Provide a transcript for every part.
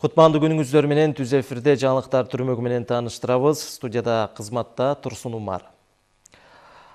Кутмандуу күнүңүздөр менен түз эфирде жаңылыктар түрмөгү менен тааныштырабыз. Студияда кызматта Турсун Умар.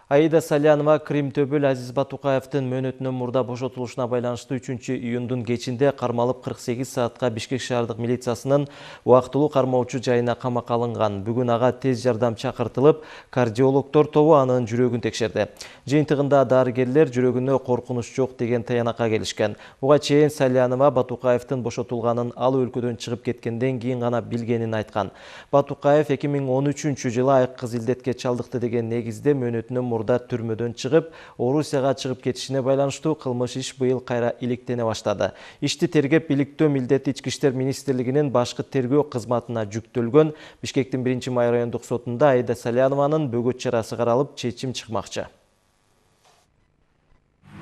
Аида Салянова Крим-Төбөл Азиз Батукаевдин мөөнөтүнөн мурда бошотулушуна байланыштуу 3-июндун кечинде кармалып 48 саатка Бишкек шаардык милициясынын убактылуу кармоочу жайына камакка алынган. Бүгүн ага тез жардам чакыртылып, кардиологдор тобу анын жүрөгүн текшерди. Жыйынтыгында дарыгерлер жүрөгүнө коркунуч жок деген таянакка келишкен. Буга чейин Салянова Батукаевдин бошотулганын ал өлкөдөн чыгып кеткенден кийин гана билгенин айткан. Батукаев 2013-жылы айкыз илдетке чалдыкты деген негизде мөөнөтүнөн мурда түрмөдөн чыгып, Орусияга чыгып кетишине байланыштуу кылмыш иш быйыл кайра иликтене баштады. Ишти тергеп иликтөө милдети Ички иштер министрлигинин башкы тергөө кызматына жүктөлгөн. Бишкектин 1-май райондук сотунда Аида Салянованын бөгөт чарасы каралып, чечим чыкмакчы.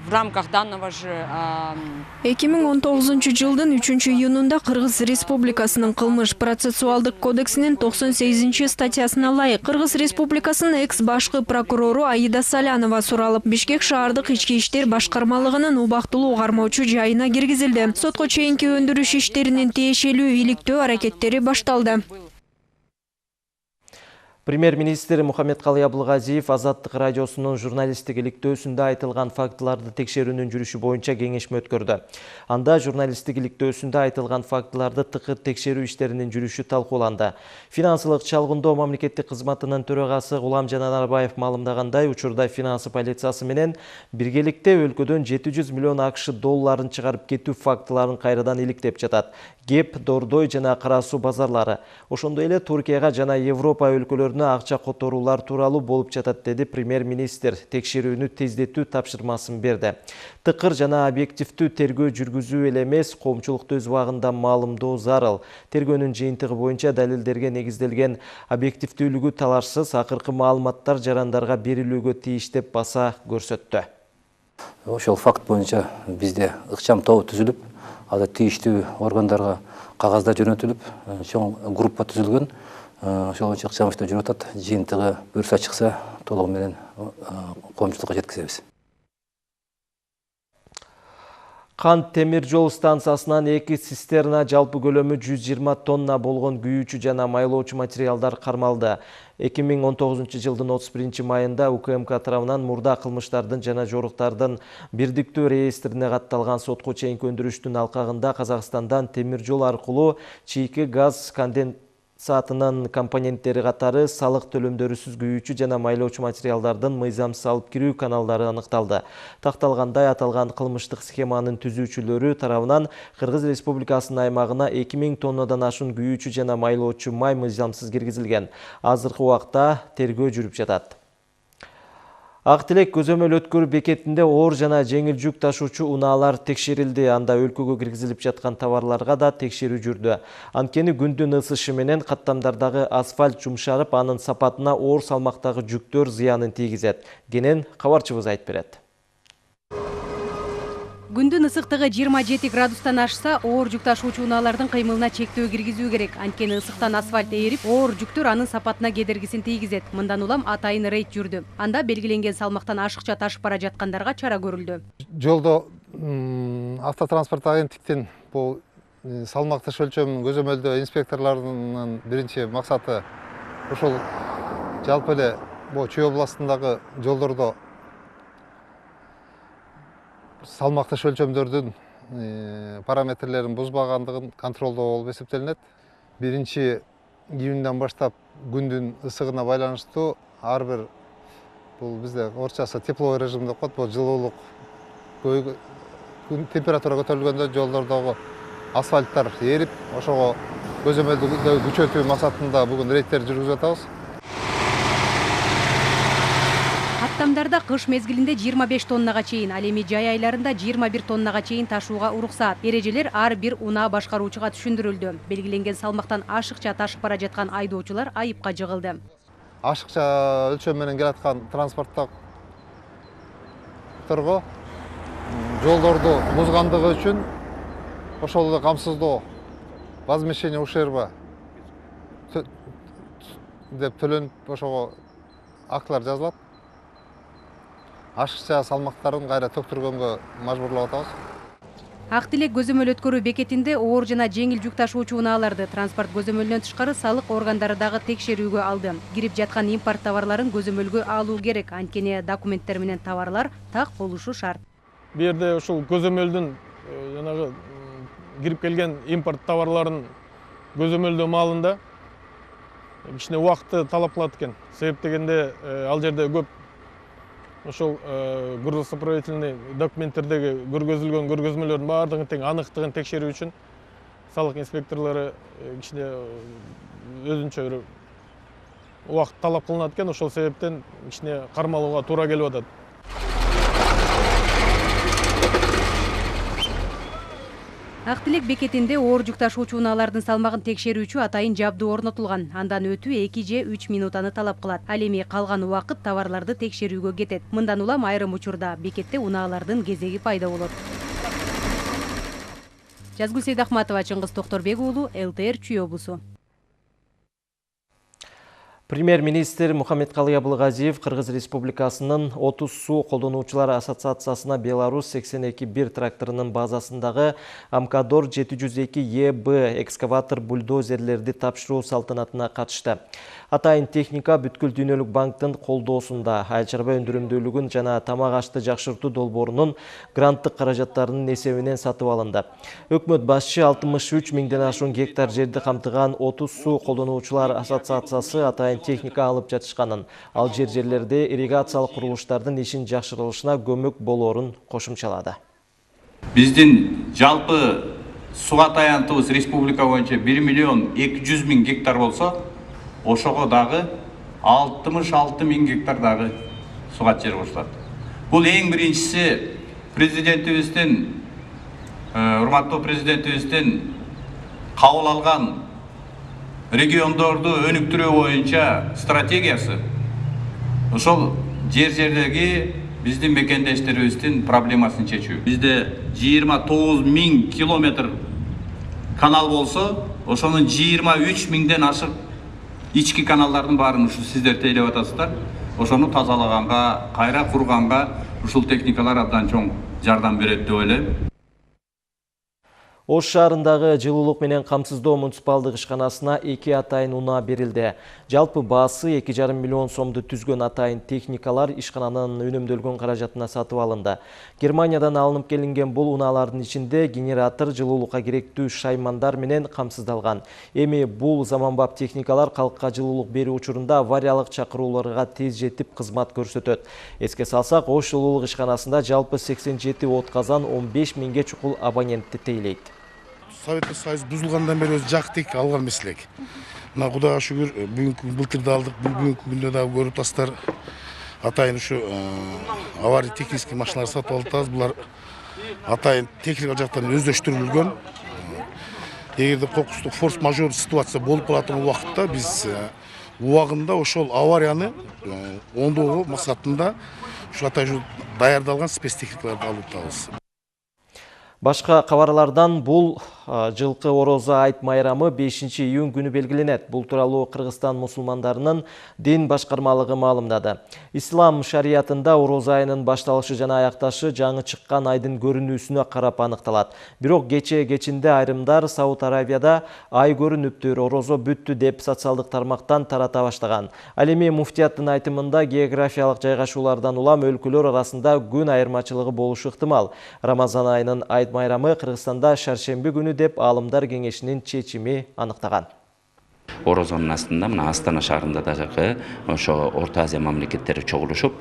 В рамках данного же 2019 жылдын 3-июнунда Кыргыз Республикасынын кылмыш процессуалдык кодексинин 98-статьясына ылайык Кыргыз Республикасынын экс-башкы прокурору Аида Салянова суралып, Бишкек шаардык ички иштер башкармалыгынын убактылуу кармоочу жайына киргизилди. Сотко чейинки өндүрүш иштеринин тиешелүү иликтөө аракеттери башталды. Премьер-министр Мухаммедкалый Абылгазиев Азаттык радиосунун журналисттик иликтөөсүндө айтылган фактыларды текшерүүнүн жүрүшү боюнча кеңешме өткөрдү. Анда журналисттик иликтөөсүндө айтылган фактыларды тыкыр текшерүү иштеринин жүрүшү талкууланды. Финансылык чалгындоо мамлекеттик кызматынын төрагасы Гуламжан Анарбаев маалымдагандай, учурда финансы полициясы менен биргеликте өлкөдөн 700 миллион АКШ долларын чыгарып кетүү фактыларын кайрадан иликтеп жатат. Кеп, Дордой жана Кара суу базарлары. Ошондой эле Туркияга жана Европа өлкөлөрүнө акча которуулар тууралуу болуп жатат, деди премьер-министр. Текшерүүнү тездетүү тапшырмасын берди. Тыкыр жана объективдүү тергөө жүргүзүү эле эмес, коомчулукту өз убагында маалымдоо зарыл. Тергөөнүн жыйынтыгы боюнча далилдерге негизделген объективдүүлүгү талашсыз, акыркы маалыматтар жарандарга берилүүгө тийиш деп баса көрсөттү. Ошол факт боюнча бизде ыкчам тобу түзүлүп, ада тийиштүү органдарга кагаздар жөнөтүлүп, чоң группа түзүлгөн. Ошол боюнча ыкчам иштөө жүрүп атат. Жыйынтыгы буюрса чыкса, толугу менен коомчулукка жеткизебиз. Кант темир жол станциясынан 2 цистерна жалпы көлөмү 120 тонна болгон күйүүчү жана майлоочу материалдар кармалды. 2019 жылдын 31 майында УКМК тарабынан мурда кылмыштардын жана жоруктардын бирдиктүү реестрине катталган сотко чейинки өндүрүштүн алкагында Казакстандан темир жол аркылуу чийки газ конденсатынын компоненттери катары салык төлөмдөрүсүз күйүүчү жана майлоочу материалдардын мыйзамсыз алып кирүү каналдары аныкталды. Такталгандай, аталган кылмыштык схеманын түзүүчүлөрү тарабынан Кыргыз Республикасынын аймагына 2000 тоннадан ашуун күйүүчү жана майлоочу май мыйзамсыз киргизилген. Азыркы убакта тергөө жүрүп жатат. Ак Тилек көзөмөл өткөрүү бекетинде оор жана жеңил жүк ташуучу унаалар текшерилди. Анда өлкөгө киргизилип жаткан товарларга да текшерүү жүрдү. Анткени күндүн ысышы менен каттамдардагы асфальт жумшарып, анын сапатына оор салмактагы жүктөр зыянын тийгизет. Кенен кабарчыбыз айтып берет. Күндүн ысыктыгы 27 градустан ашса, оор жүк ташуучу унаалардын кыймылына чектөө киргизүү керек. Анткени ысыктан асфальт ээрип, оор жүктөр анын сапатына кедергисин тийгизет. Мындан улам атайын рейд жүрдү. Анда белгиленген салмактан ашыкча ташып бара жаткандарга чара көрүлдү. Жолдо автотранспорт агенттиктин бул салмактыш өлчөмүн көзөмөлдөө инспекторлорунун биринчи максаты ошол жалпы эле Чүй областындагы жолдордо салмактыш өлчөмдөрдүн параметрлерин бузбагандыгын контролдоо болуп эсептелинет. 1-июндан баштап күндүн ысыгына байланыштуу ар бир бул бизде орусчасы тепловой режим деп коет, бул жылуулук температура көтөрүлгөндө жолдордогу асфальттар ээрип, ошого көзөмөлдү күчөтүү максатында бүгүн рейдтер жүргүзүп атабыз. Каттамдарда кыш мезгилинде 25 тоннага чейин, ал эми жай айларында 21 тоннага чейин ташууга уруксат. Эрежелер ар бир унаа башкаруучуга түшүндүрүлдү. Белгиленген салмактан ашыкча ташып бара жаткан айдоочулар айыпка жыгылды. Ашыкча өлчөм менен келаткан транспортторго жолдорду бузгандыгы үчүн ошол эле камсыздоо, возмещение ущерба деп төлөнүп, ошого актылар жазылат. Ашыкча салмактарын кайра төктүргөнгө мажбурлап атабыз. Ак Тилек көзөмөл өткөрүү бекетинде оор жана жеңил жүк ташуучу унааларды транспорт көзөмөлүнөн тышкары салык органдары дагы текшерүүгө алды. Кирип жаткан импорт товарларын көзөмөлгө алуу керек, анткени документтер менен товарлар так болушу шарт. Бу жерде ушул көзөмөлдүн жанагы кирип келген импорт товарларын көзөмөлдөө маалында кичине убакытты талап кылат экен. Себеп дегенде ал жерде көп ошол грузосопроводительный документтердеги көргөзүлгөн көргөзмөлөрдүн баардыгын тең аныктыгын текшерүү үчүн салык инспекторлору кичине өзүнчө бир убакыт талап кылынат экен. Ошол себептен кичине кармалууга туура келип атат. Ак Тилек бекетинде оор жүк ташуучу унаалардын салмагын текшерүүчү атайын жабдуу орнотулган. Андан өтүү 2 же 3 минутаны талап кылат. Ал эми калган убакыт товарларды текшерүүгө кетет. Мындан улам айрым учурда бекетте унаалардын кезеги пайда болот. Жазгүл Сейдахматова, Чыңгыз Токторбек уулу, ЛТР Чүй облусу. Премьер-министр Мухаммедкалый Абылгазиев Кыргыз Республикасынын 30 суу колдонуучулар ассоциациясына Беларусь 82-1 тракторунун базасындагы Амкадор 702 ЕБ экскаватор бульдозерлерди тапшыруу салтанатына катышты. Атайын техника бүткүл дүйнөлүк банктын колдоосунда айыл чарба өндүрүмдүүлүгүн жана тамак ашты жакшыртуу долбоорунун гранттык каражаттарынын эсебинен сатып алынды. Өкмөт башчы 63 миңден ашуун гектар жерди камтыган 30 суу колдонуучулар ассоциациясы атайын техника алып жатышканын, ал жерлерде ирригациялык курулуштардын ишин жакшыртылышына көмөк болоорун кошумчалады. Биздин жалпы суга таянтыбыз республика боюнча 1 миллион 200 миң гектар болсо, ошого дагы 66 миң гектар дагы суга жер кошулат. Бул эң биринчиси президентибиздин, урматтуу президентибиздин кабыл алган региондорду өнүктүрүү боюнча стратегиясы. Ошол жер-жердеги биздин мекендештерибиздин проблемасын чечүү. Бизде 29 миң километр канал болсо, ошонун 23 миңден ашык ички каналдардын баарын ушу сиздер тейлеп атасыздар. Ошону тазалаганга, кайра курганга ушул техникалар абдан чоң жардам берет деп ойлойм. Ош шаарындагы жылуулук менен камсыздоо муниципалдык ишканасына 2 атайын унаа берилди. Жалпы баасы 2,5 миллион сомду түзгөн атайын техникалар ишкананын үнөмдөлгөн каражатына сатып алынды. Германиядан алынып келинген бул унаалардын ичинде генератор, жылуулукка керектүү шаймандар менен камсыздалган. Эми бул заманбап техникалар калкка жылуулук берүү учурунда авариялык чакырууларга тез жетип кызмат көрсөтөт. Эске салсак, Ош жылуулук ишканасында жалпы 87 отказан 15 миңге чукул абонентти тейлейт. Советтик Союз бузулгандан бери өз жактык алган мислек. Мына Кудайга шүгүр, бүгүнкү былтырда алдык, бүгүнкү күндө дагы көрүп атасыздар. Атайын ушу аварий технический машиналар сатып алдык. Булар атайын техника жактан өздөштүрүлгөн. Эгерде кокустук форс-мажор ситуация болуп калатын убакытта биз убагында ошол аварияны оңдоо максатында ушу атайын даярдалган спецтехникаларды алып атабыз. Башка кабарлардан бул жылкы орозо айт майрамы 5 июнь күнү белгиленет. Бул тууралуу Кыргызстан мусулмандарынын дин башкармалыгы маалымдады. Ислам шариятында орозо айынын башталышы жана аякташы жаңы чыккан айдын көрүнүүсүнө карап аныкталат. Бирок кечинде айрымдар Сауд Арабияда ай көрүнүптүр, орозо бүттү деп социалдык тармактан тарата баштаган. Ал эми муфтияттын айтымында географиялык жайгашуулардан улам өлкөлөр арасында күн айырмачылыгы болушу ыктымал. Рамазан айынын айт майрамы Кыргызстанда шаршемби күнү деп Аалымдар кеңешинин чечими аныктаган. Орозонун астында мына Астана шаарында дагы ошо Орто Азия мамлекеттери чогулушуп,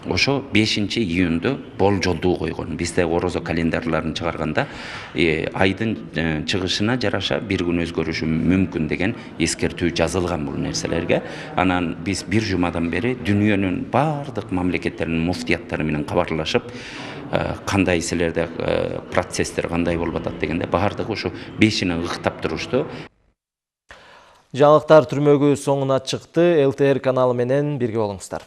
ошо 5 июнду болжолдуу койгон. Бизде орозо календарларын чыгарганда айдын чыгышына жараша бир күн өзгөрүшү мүмкүн деген эскертүү жазылган бул нерселерге. Анан биз бир жумадан бери дүйнөнүн бардык мамлекеттеринин муфтияттары менен кабарлашып, кандай силерде процесстер кандай болуп атат дегенде баардыгы ушу 5-ини ыктап турушту. Жаңылыктар түрмөгү соңуна чыкты. ЛТР каналы менен бирге болуңуздар.